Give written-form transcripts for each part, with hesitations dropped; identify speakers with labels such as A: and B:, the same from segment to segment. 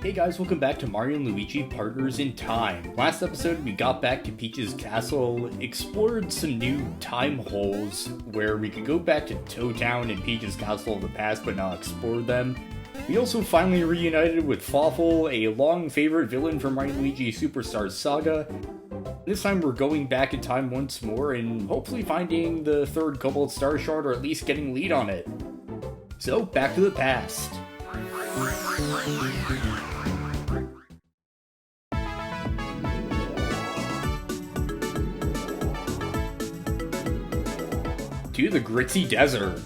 A: Hey guys, welcome back to Mario and Luigi Partners in Time. Last episode we got back to Peach's castle, explored some new time holes where we could go back to Toad Town and Peach's castle of the past but not explore them. We also finally reunited with Fawful, a long favorite villain from Mario and Luigi Superstar Saga. This time we're going back in time once more and hopefully finding the third Cobalt Star Shard or at least getting lead on it. So, back to the past. To the Gritzy Desert.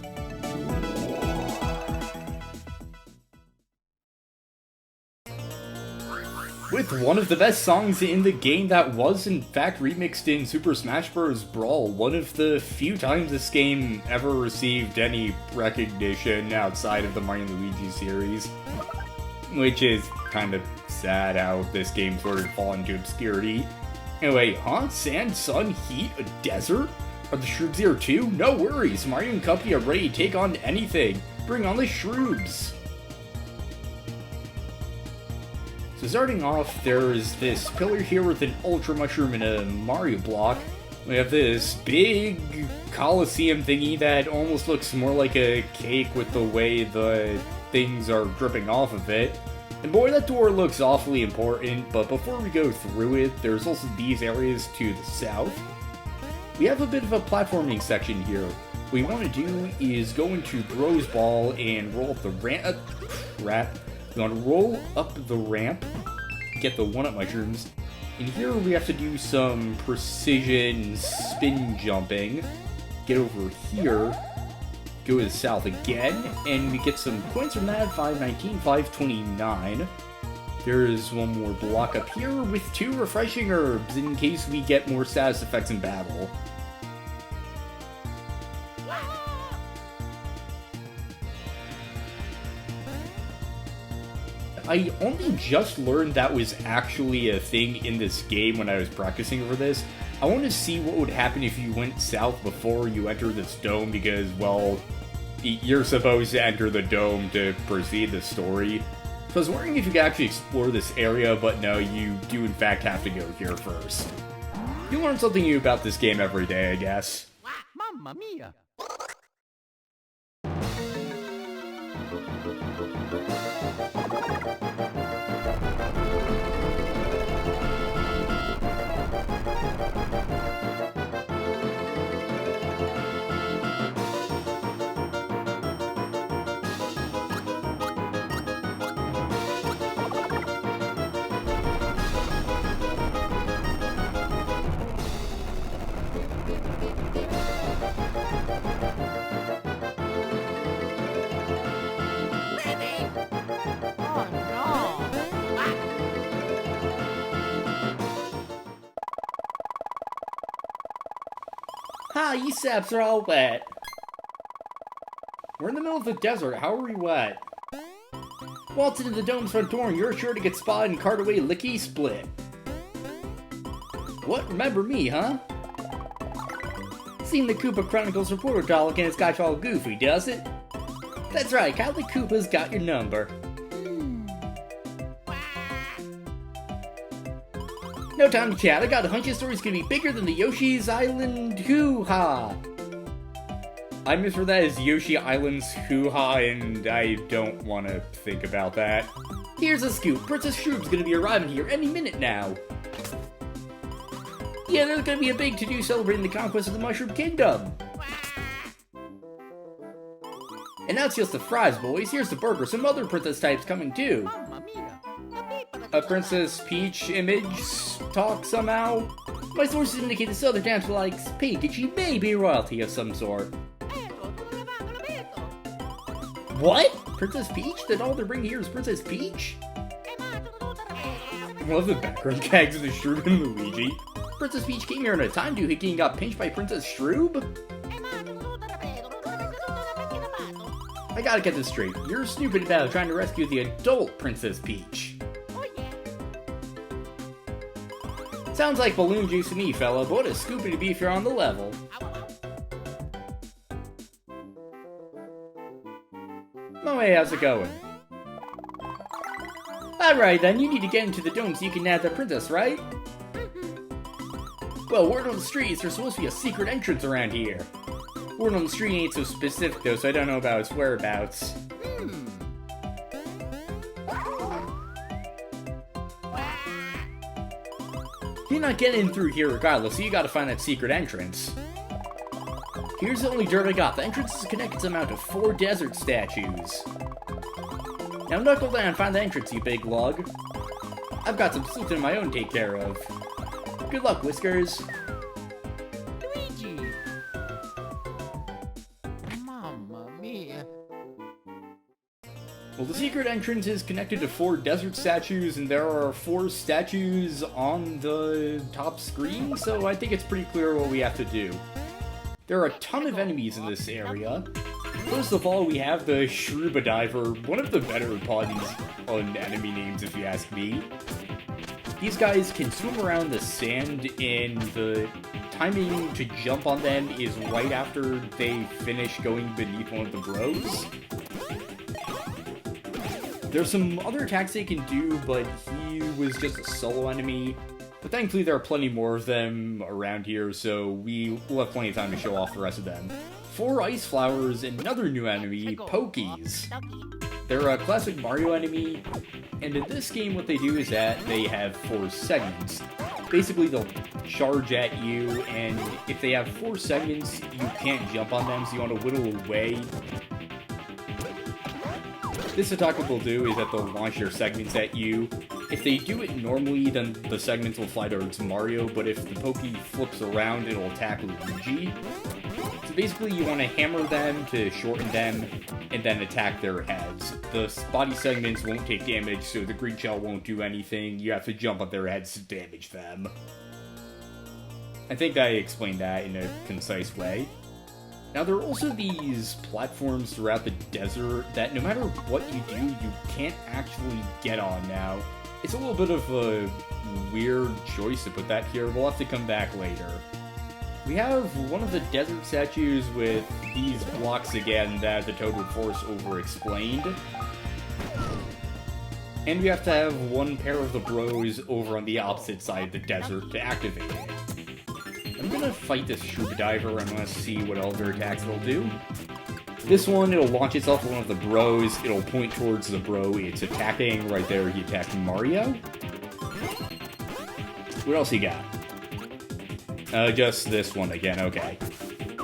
A: With one of the best songs in the game that was in fact remixed in Super Smash Bros. Brawl, one of the few times this game ever received any recognition outside of the Mario and Luigi series. Which is kind of sad how this game sort of fall into obscurity. Anyway, huh? Sand, sun, heat, a desert? Are the Shroobs here too? No worries, Mario and company are ready to take on anything. Bring on the Shroobs! So starting off, there's this pillar here with an Ultra Mushroom and a Mario block. We have this big Coliseum thingy that almost looks more like a cake with the way the things are dripping off of it. And boy, that door looks awfully important, but before we go through it, there's also these areas to the south. We have a bit of a platforming section here. What we want to do is go into Rose Ball and roll up the ramp. Crap. We want to roll up the ramp, get the one-up mushrooms, and here we have to do some precision spin jumping. Get over here, go to the south again, and we get some points from that, 519, 529. There's one more block up here with 2 refreshing herbs in case we get more status effects in battle. I only just learned that was actually a thing in this game when I was practicing for this. I want to see what would happen if you went south before you enter this dome because, well, you're supposed to enter the dome to proceed the story. So I was wondering if you could actually explore this area, but no, you do in fact have to go here first. You learn something new about this game every day, I guess.
B: Mamma mia!
A: Ha, you saps are all wet. We're in the middle of the desert, how are we wet? Waltz into the dome's front door and you're sure to get spotted and cart away lickety-split. What, remember me, huh? Seen the Koopa Chronicles reporter doll and it's got you all goofy, does it? That's right, Kylie Koopa's got your number. No time to chat, I got a hunch this story's gonna be bigger than the Yoshi's Island hoo-ha! I misread that as Yoshi Island's hoo-ha, and I don't want to think about that. Here's a scoop, Princess Shroob's gonna be arriving here any minute now. Yeah, there's gonna be a big to-do celebrating the conquest of the Mushroom Kingdom. And that's just the fries, boys. Here's the burger, some other princess types coming too. A Princess Peach image talk somehow? My sources indicate this other damsel likes pink and she may be royalty of some sort. What? Princess Peach? Then all they're bringing here is Princess Peach? I love the background gags of the Shroob and Luigi. Princess Peach came here in a time doohickey and got pinched by Princess Shroob? I gotta get this straight. You're stupid about trying to rescue the adult Princess Peach. Sounds like balloon juice to me, fella, but what a scoop it'd be if you're on the level. Oh hey, how's it going? Alright then, you need to get into the dome so you can nab that princess, right? Well, word on the street is there's supposed to be a secret entrance around here. Word on the street ain't so specific though, so I don't know about its whereabouts. You're not getting in through here regardless, so you gotta find that secret entrance. Here's the only dirt I got. The entrance is connected somehow to 4 desert statues. Now knuckle down and find the entrance, you big lug. I've got some sleuthing of my own to take care of. Good luck, Whiskers.
B: Luigi! Mamma mia.
A: Well, the secret entrance is connected to 4 desert statues, and there are 4 statues on the top screen, so I think it's pretty clear what we have to do. There are a ton of enemies in this area. First of all, we have the Shrubadiver, one of the better puns on enemy names if you ask me. These guys can swim around the sand, and the timing to jump on them is right after they finish going beneath one of the bros. There's some other attacks they can do, but he was just a solo enemy. But thankfully there are plenty more of them around here, so we will have plenty of time to show off the rest of them. 4 ice flowers and another new enemy, Pokies. They're a classic Mario enemy, and in this game what they do is that they have 4 segments. Basically they'll charge at you, and if they have 4 segments, you can't jump on them, so you want to whittle away. This attack what they'll do is that they'll launch their segments at you. If they do it normally, then the segments will fly towards Mario, but if the Pokey flips around, it'll attack Luigi. So basically you want to hammer them to shorten them, and then attack their heads. The body segments won't take damage, so the green shell won't do anything. You have to jump on their heads to damage them. I think I explained that in a concise way. Now, there are also these platforms throughout the desert that no matter what you do, you can't actually get on now. It's a little bit of a weird choice to put that here. We'll have to come back later. We have one of the desert statues with these blocks again that the Toad Force over-explained. And we have to have one pair of the bros over on the opposite side of the desert to activate it. I'm gonna fight this Shrubadiver. I'm gonna see what other attacks it'll do. This one, it'll launch itself at one of the bros. It'll point towards the bro it's attacking. Right there, he attacked Mario. What else he got? Just this one again, okay.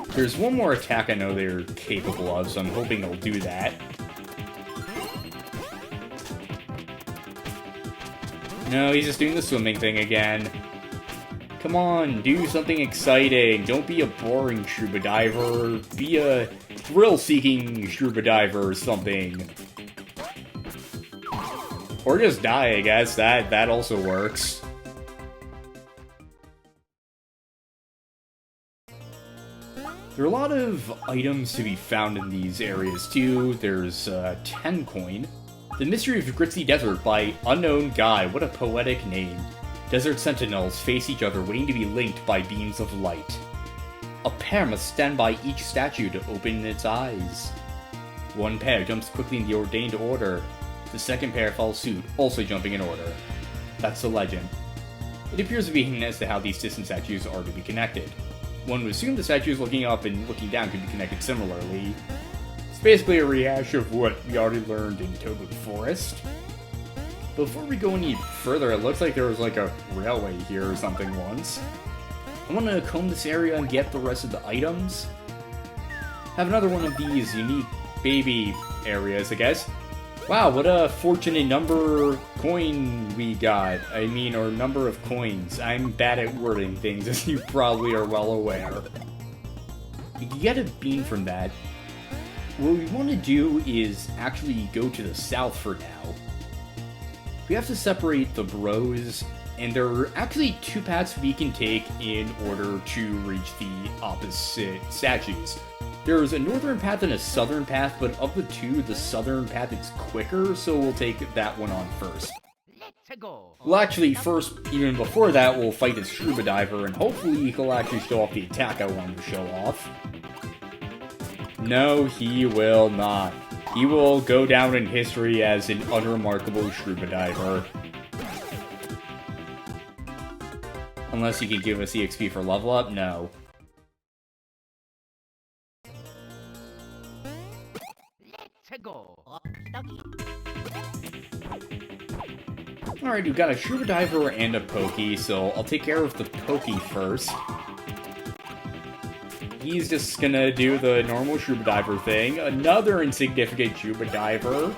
A: There's one more attack I know they're capable of, so I'm hoping they'll do that. No, he's just doing the swimming thing again. Come on, do something exciting. Don't be a boring Shrubadiver. Be a thrill-seeking Shrubadiver or something. Or just die, I guess. That also works. There are a lot of items to be found in these areas, too. There's 10 coin. The Mystery of Gritzy Desert by Unknown Guy. What a poetic name. Desert sentinels face each other, waiting to be linked by beams of light. A pair must stand by each statue to open its eyes. One pair jumps quickly in the ordained order. The second pair follows suit, also jumping in order. That's the legend. It appears to be hinting as to how these distant statues are to be connected. One would assume the statues looking up and looking down could be connected similarly. It's basically a rehash of what we already learned in Toadwood Forest. Before we go any further, it looks like there was like a railway here or something once. I want to comb this area and get the rest of the items. Have another one of these unique baby areas, I guess. Wow, what a fortunate coin we got. I mean, or number of coins. I'm bad at wording things, as you probably are well aware. You can get a bean from that. What we want to do is actually go to the south for now. We have to separate the bros, and there are actually 2 paths we can take in order to reach the opposite statues. There's a northern path and a southern path, but of the 2, the southern path is quicker, so we'll take that one on first.
B: Let's go.
A: Well, actually, first, even before that, we'll fight this Shrubadiver, and hopefully he'll actually show off the attack I wanted to show off. No, he will not. he will go down in history as an unremarkable scuba diver. Unless he can give us EXP for level up? No.
B: Let's go.
A: Alright, we've got a scuba diver and a pokey, so I'll take care of the pokey first. He's just gonna do the normal scuba diver thing. Another insignificant scuba diver.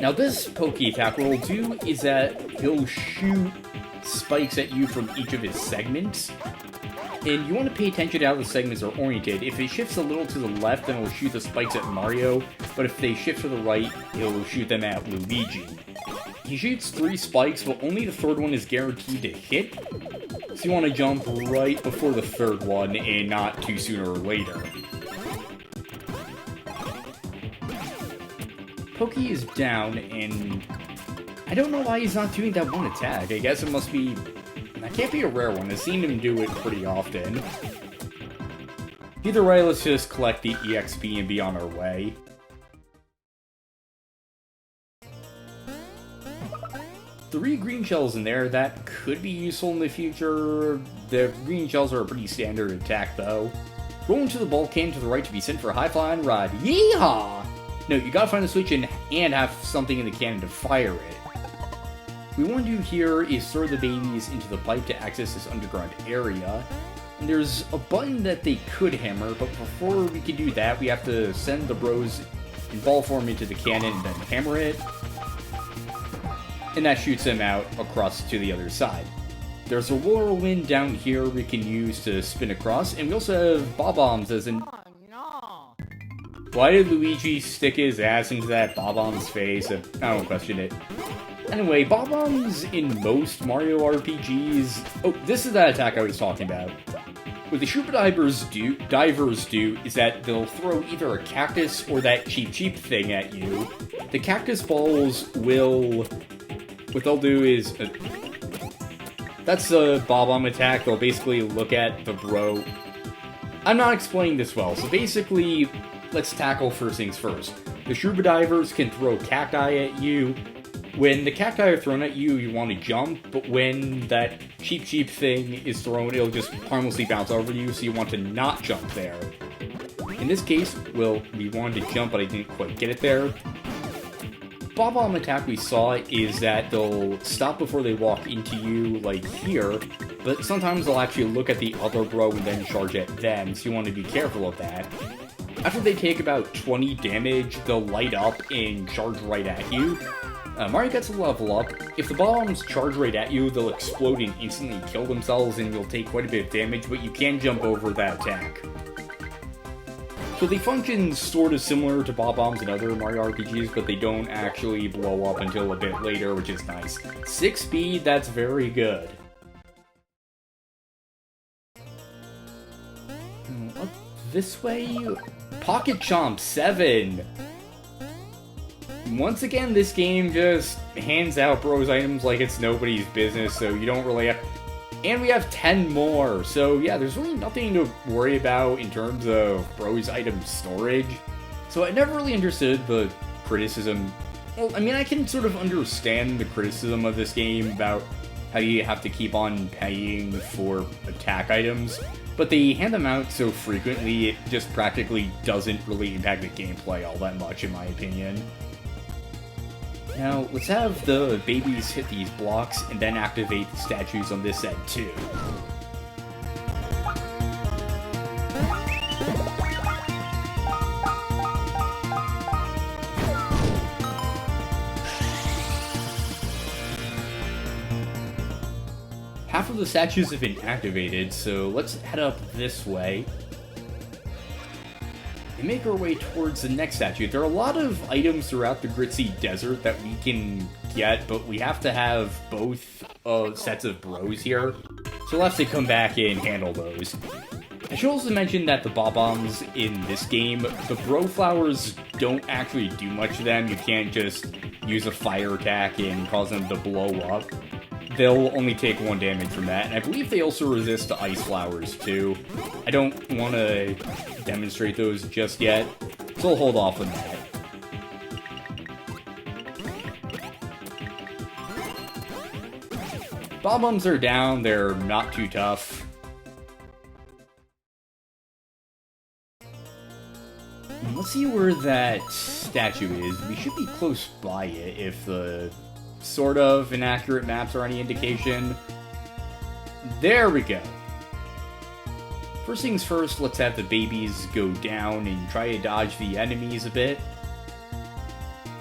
A: Now this pokey attack, what he'll do is that he'll shoot spikes at you from each of his segments. And you want to pay attention to how the segments are oriented. If it shifts a little to the left, then it'll shoot the spikes at Mario. But if they shift to the right, it'll shoot them at Luigi. He shoots 3 spikes, but only the third one is guaranteed to hit. So you want to jump right before the third one, and not too sooner or later. Pokey is down, and I don't know why he's not doing that one attack. I guess it must be... That can't be a rare one. I've seen him do it pretty often. Either way, let's just collect the EXP and be on our way. Three green shells in there, that could be useful in the future. The green shells are a pretty standard attack, though. Roll into the ball can to the right to be sent for a high-flying rod. Yeehaw! No, you gotta find the switch and have something in the cannon to fire it. What we want to do here is throw the babies into the pipe to access this underground area. And there's a button that they could hammer, but before we can do that, we have to send the bros in ball form into the cannon and then hammer it. And that shoots them out across to the other side. There's a whirlwind down here we can use to spin across, and we also have bob-bombs as an...
B: Oh, no.
A: Why did Luigi stick his ass into that bob-bomb's face? I don't question it. Anyway, bob-bombs in most Mario RPGs... Oh, this is that attack I was talking about. What the scuba divers do is that they'll throw either a cactus or that cheap thing at you. The cactus balls will... What they'll do is... that's a bob-bomb attack. They'll basically look at the bro... I'm not explaining this well, so basically, let's tackle first things first. The scuba divers can throw cacti at you. When the cacti are thrown at you, you want to jump, but when that cheap thing is thrown, it'll just harmlessly bounce over you, so you want to not jump there. In this case, well, we wanted to jump, but I didn't quite get it there. Bob-bomb attack we saw is that they'll stop before they walk into you, like here, but sometimes they'll actually look at the other bro and then charge at them, so you want to be careful of that. After they take about 20 damage, they'll light up and charge right at you. Mario gets a level up. If the bombs charge right at you, they'll explode and instantly kill themselves, and you'll take quite a bit of damage, but you can jump over that attack. So they function sort of similar to bob-bombs in other Mario RPGs, but they don't actually blow up until a bit later, which is nice. 6 speed, that's very good. Up this way? Pocket Chomp 7! Once again, this game just hands out bros items like it's nobody's business, so you don't really have... And we have 10 more, so yeah, there's really nothing to worry about in terms of bros item storage. So I never really understood the criticism. Well, I mean, I can sort of understand the criticism of this game about how you have to keep on paying for attack items, but they hand them out so frequently, it just practically doesn't really impact the gameplay all that much, in my opinion. Now, let's have the babies hit these blocks and then activate the statues on this end too. Half of the statues have been activated, so let's head up this way and make our way towards the next statue. There are a lot of items throughout the Gritzy Desert that we can get, but we have to have both sets of bros here, so we'll have to come back and handle those. I should also mention that the bob-bombs in this game, the bro flowers don't actually do much to them. You can't just use a fire attack and cause them to blow up. they'll only take 1 damage from that, and I believe they also resist to ice flowers too. I don't want to demonstrate those just yet, so I'll hold off on that. Bob-Ombs are down, they're not too tough. Let's see where that statue is. We should be close by it if the sort of inaccurate maps are any indication. There we go. First things first, let's have the babies go down and try to dodge the enemies a bit.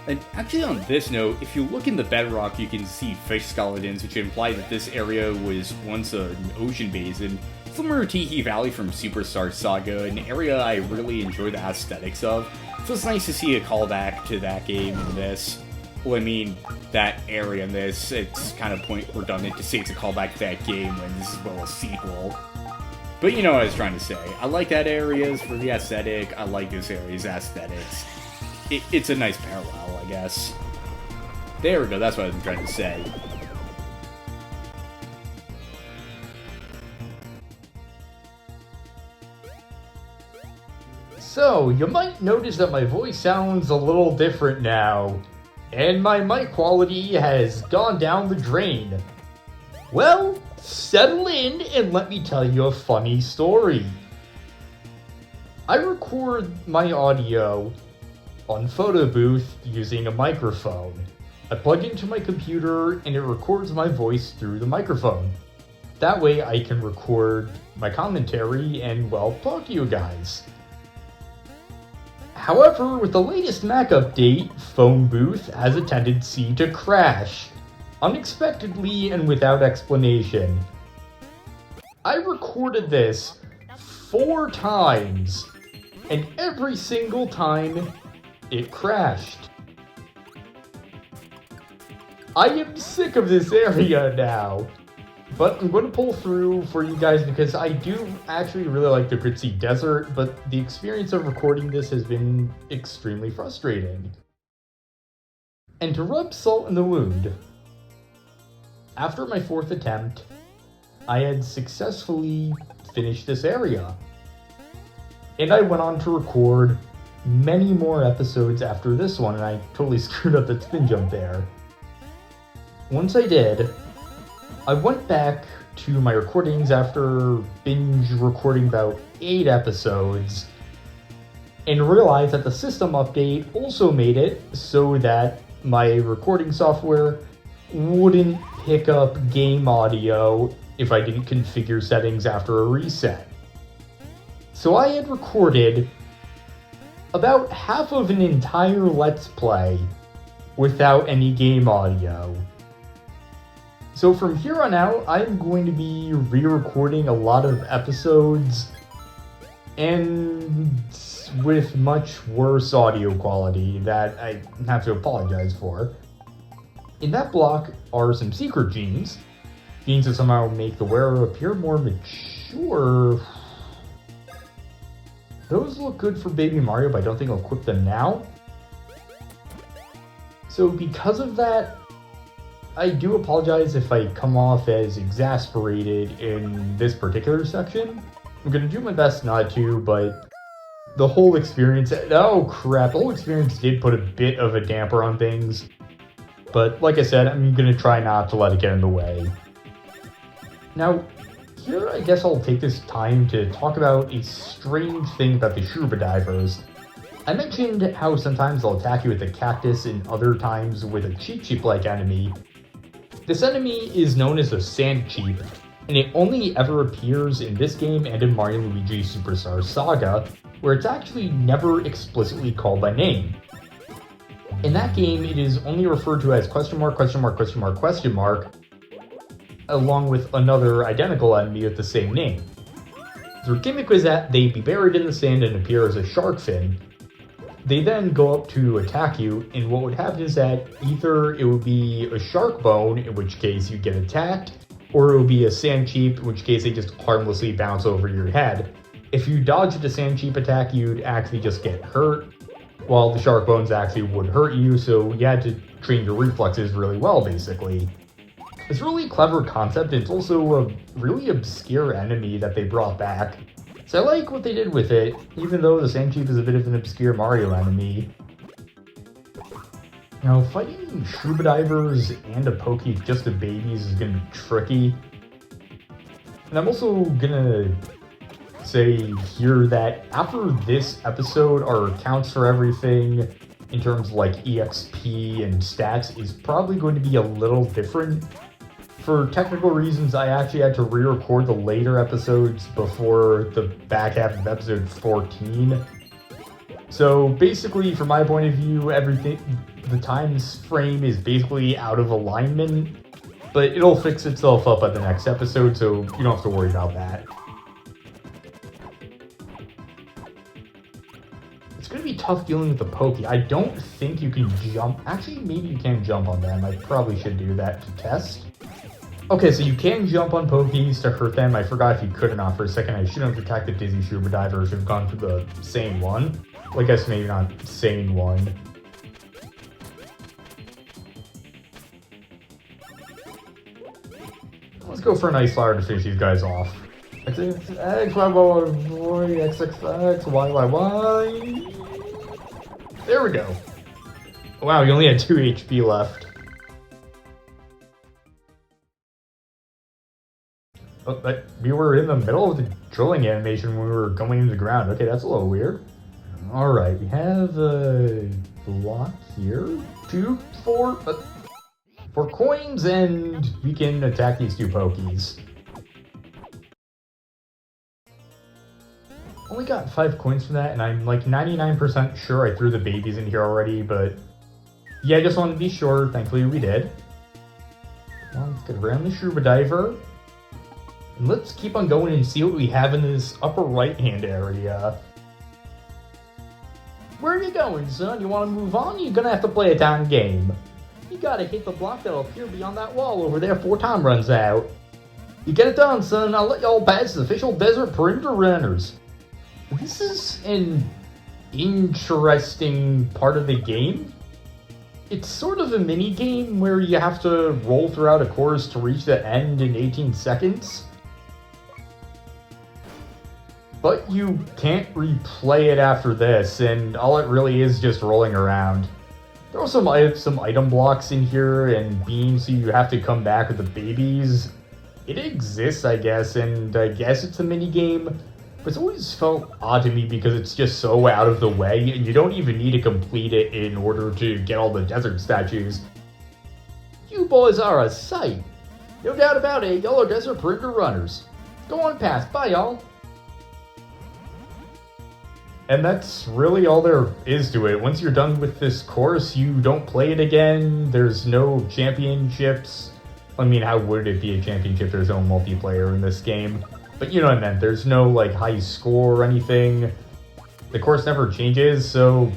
A: And actually on this note, if you look in the bedrock, you can see fish skeletons, which imply that this area was once an ocean basin, similar to Tiki Valley from Superstar Saga, an area I really enjoy the aesthetics of. So it's nice to see a callback to that game in this. Well, I mean, that area in this, it's kind of point redundant to say it's a callback to that game when this is, well, a sequel. But you know what I was trying to say. I like that areas for the aesthetic, I like this area's aesthetics. It's a nice parallel, I guess. There we go, that's what I was trying to say.
C: So, you might notice that my voice sounds a little different now, and my mic quality has gone down the drain. Well, settle in and let me tell you a funny story. I record my audio on photo booth using a microphone. I plug it into my computer and it records my voice through the microphone. That way I can record my commentary and, well, talk to you guys. However, with the latest Mac update, Phone Booth has a tendency to crash, unexpectedly and without explanation. I recorded this 4 times, and every single time, it crashed. I am sick of this area now, but I'm going to pull through for you guys because I do actually really like the Gritzy Desert, but the experience of recording this has been extremely frustrating. And to rub salt in the wound, after my 4th attempt, I had successfully finished this area. And I went on to record many more episodes after this one, and I totally screwed up the spin jump there. Once I did, I went back to my recordings after binge recording about 8 episodes, and realized that the system update also made it so that my recording software wouldn't pick up game audio if I didn't configure settings after a reset. So I had recorded about half of an entire Let's Play without any game audio. So from here on out, I'm going to be re-recording a lot of episodes and with much worse audio quality that I have to apologize for. In that block are some secret genes that somehow make the wearer appear more mature. Those look good for Baby Mario, but I don't think I'll equip them now. So because of that, I do apologize if I come off as exasperated in this particular section. I'm gonna do my best not to, but the whole experience, oh crap, the whole experience did put a bit of a damper on things. But like I said, I'm gonna try not to let it get in the way. Now, here I guess I'll take this time to talk about a strange thing about the Shuba Divers. I mentioned how sometimes they'll attack you with a cactus and other times with a Cheep-Cheep-like enemy. This enemy is known as a Sand Cheep, and it only ever appears in this game and in Mario & Luigi Superstar Saga, where it's actually never explicitly called by name. In that game, it is only referred to as question mark, question mark, question mark, question mark, along with another identical enemy with the same name. Their gimmick was that they'd be buried in the sand and appear as a shark fin. They then go up to attack you, and what would happen is that either it would be a shark bone, in which case you get attacked, or it would be a Sand Cheep, in which case they just harmlessly bounce over your head. If you dodged a Sand Cheep attack, you'd actually just get hurt, while the shark bones actually would hurt you, so you had to train your reflexes really well, basically. It's a really clever concept, and it's also a really obscure enemy that they brought back. So I like what they did with it, even though the Sandcube is a bit of an obscure Mario enemy. Now, fighting scuba divers and a Pokey just of babies is going to be tricky. And I'm also gonna say here that after this episode, our counts for everything in terms of like EXP and stats is probably going to be a little different. For technical reasons, I actually had to re-record the later episodes before the back half of episode 14. So basically, from my point of view, everything, the time frame is basically out of alignment, but it'll fix itself up at the next episode, so you don't have to worry about that. It's going to be tough dealing with the Pokey. I don't think you can jump. Actually, maybe you can jump on them. I probably should do that to test. Okay, so you can jump on Pokeys to hurt them. I forgot if you could or not for a second. I shouldn't have attacked the Dizzy Scuba Diver. I should have gone for the sane one. Well, I guess maybe not sane one. Let's go for a nice flower to finish these guys off. X, Y, Y, X, X, X, Y, Y, Y. There we go. Wow, you only had 2 HP left. Oh, we were in the middle of the drilling animation when we were going into the ground. Okay, that's a little weird. Alright, we have a block here. 2, 4 coins, and we can attack these 2 Pokeys. Only got 5 coins from that, and I'm like 99% sure I threw the babies in here already, but yeah, I just wanted to be sure. Thankfully, we did. Well, let's get around the Scuba Diver. And let's keep on going and see what we have in this upper right-hand area. Where are you going, son? You want to move on? You're gonna have to play a time game. You gotta hit the block that'll appear beyond that wall over there before time runs out. You get it done, son. I'll let y'all pass the official desert perimeter runners. This is an interesting part of the game. It's sort of a mini game where you have to roll throughout a course to reach the end in 18 seconds. But you can't replay it after this, and all it really is just rolling around. There are some item blocks in here and beams, so you have to come back with the babies. It exists, I guess, and I guess it's a mini game, but it's always felt odd to me because it's just so out of the way, and you don't even need to complete it in order to get all the desert statues. You boys are a sight. No doubt about it, y'all are desert perimeter runners. Go on past. Bye, y'all. And that's really all there is to it. Once you're done with this course, you don't play it again. There's no championships. I mean, how would it be a championship? There's no multiplayer in this game. But you know what I meant. There's no, like, high score or anything. The course never changes, so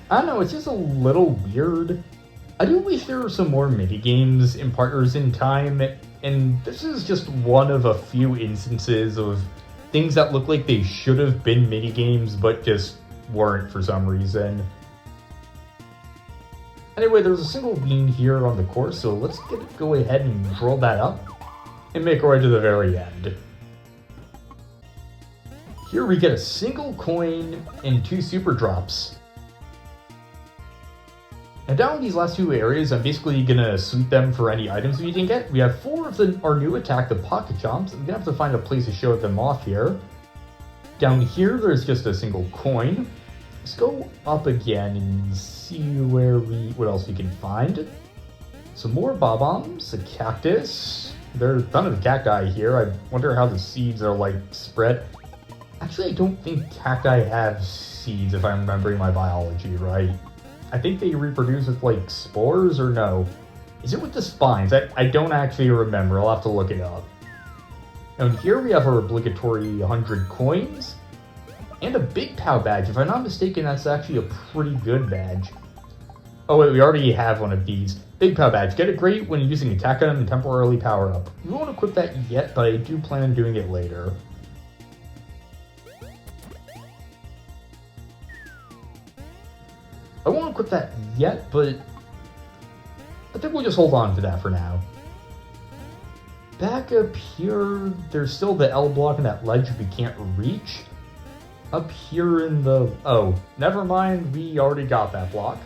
C: I don't know, it's just a little weird. I do wish there were some more minigames in Partners in Time, and this is just one of a few instances of things that look like they should have been minigames, but just weren't for some reason. Anyway, there's a single bean here on the course, so let's go ahead and roll that up and make our way to the very end. Here we get a single coin and 2 super drops. And down in these last 2 areas, I'm basically gonna sweep them for any items we can get. We have 4 of our new attack, the Pocket Chomps. I'm gonna have to find a place to show them off here. Down here, there's just a single coin. Let's go up again and see what else we can find. Some more Bob-ombs, a cactus. There's a ton of cacti here. I wonder how the seeds are, like, spread. Actually, I don't think cacti have seeds, if I'm remembering my biology right. I think they reproduce with, like, spores, or no? Is it with the spines? I don't actually remember. I'll have to look it up. And here we have our obligatory 100 coins. And a Big Pow badge. If I'm not mistaken, that's actually a pretty good badge. Oh wait, we already have one of these. Big Pow badge. Get it great when using attack item and temporarily power up. We won't equip that yet, but I do plan on doing it later. I won't equip that yet, but I think we'll just hold on to that for now. back up here, there's still the L block and that ledge we can't reach. Up here in the... oh, never mind, we already got that block.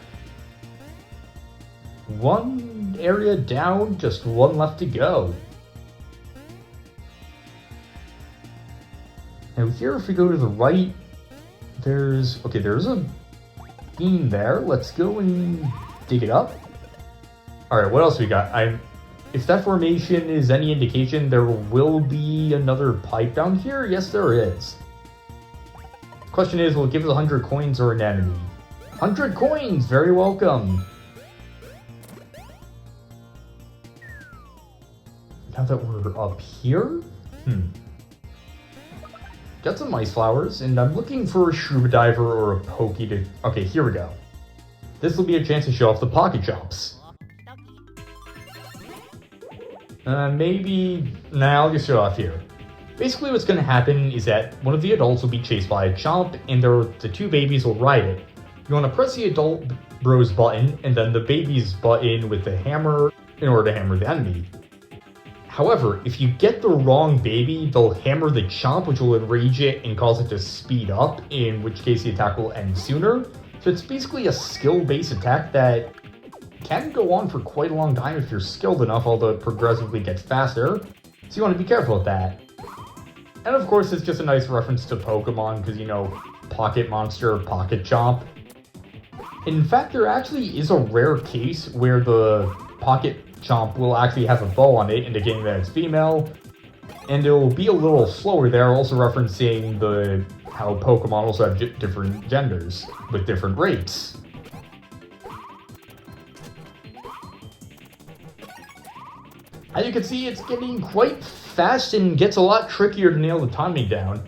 C: One area down, just one left to go. Now here, if we go to the right, there's a beam there. Let's go and dig it up. Alright, what else we got? If that formation is any indication, there will be another pipe down here. Yes, there is. Question is, will it give us 100 coins or an enemy? 100 coins! Very welcome! Now that we're up here? Got some ice flowers, and I'm looking for a scuba diver or a pokey to... okay, here we go. This will be a chance to show off the pocket chops. Maybe... nah, I'll just show off here. Basically what's going to happen is that one of the adults will be chased by a chomp, and the two babies will ride it. You want to press the adult bros button, and then the babies button with the hammer in order to hammer the enemy. However, if you get the wrong baby, they'll hammer the chomp, which will enrage it and cause it to speed up, in which case the attack will end sooner. So it's basically a skill-based attack that can go on for quite a long time if you're skilled enough, although it progressively gets faster. So you want to be careful with that. And of course, it's just a nice reference to Pokemon, because, you know, Pocket Monster, Pocket Chomp. In fact, there actually is a rare case where the Pocket Chomp will actually have a bow on it, indicating that it's female, and it will be a little slower there, also referencing how Pokemon also have different genders with different rates. As you can see, it's getting quite fast and gets a lot trickier to nail the timing down.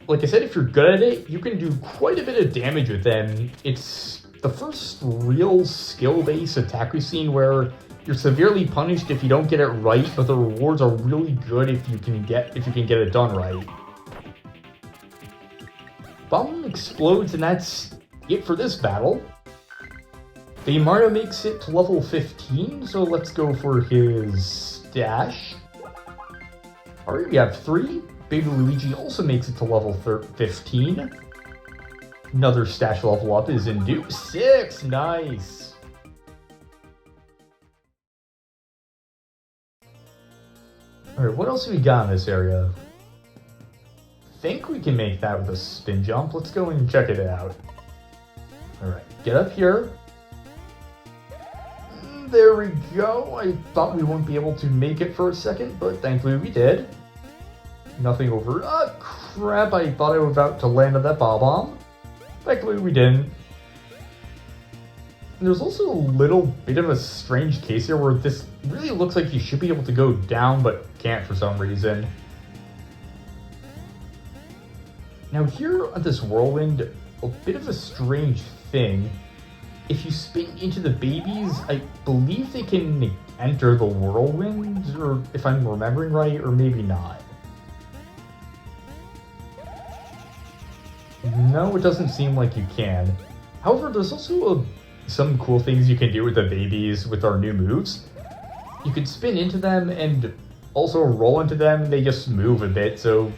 C: Like I said, if you're good at it, you can do quite a bit of damage with them. It's the first real skill-based attack we've seen where you're severely punished if you don't get it right, but the rewards are really good if you can get it done right. Bomb explodes, and that's it for this battle. Baby Mario makes it to level 15, so let's go for his dash. Alright, we have 3. Baby Luigi also makes it to level 15. Another stash level up is in due. 6! Nice! Alright, what else have we got in this area? Think we can make that with a spin jump. Let's go and check it out. Alright, get up here. There we go. I thought we wouldn't be able to make it for a second, but thankfully we did. Nothing over... ah, crap, I thought I was about to land on that bomb. Thankfully we didn't. And there's also a little bit of a strange case here where this really looks like you should be able to go down, but can't for some reason. Now here on this whirlwind, a bit of a strange thing. If you spin into the babies, I believe they can enter the whirlwind, or if I'm remembering right, or maybe not. No, it doesn't seem like you can. However, there's also some cool things you can do with the babies with our new moves. You can spin into them and also roll into them, and they just move a bit, so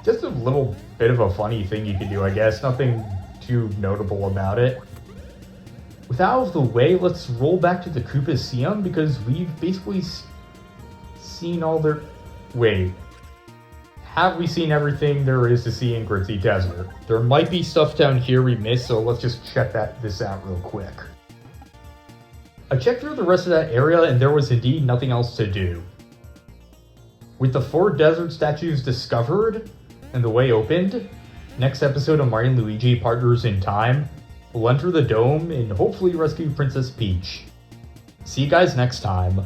C: just a little bit of a funny thing you can do, I guess. Nothing too notable about it. With that out of the way, let's roll back to the Koopaseum, because we've basically seen all their... wait. Have we seen everything there is to see in Gritzy Desert? There might be stuff down here we missed, so let's just check this out real quick. I checked through the rest of that area, and there was indeed nothing else to do. With the 4 desert statues discovered and the way opened, next episode of Mario and Luigi Partners in Time, we'll enter the dome and hopefully rescue Princess Peach. See you guys next time.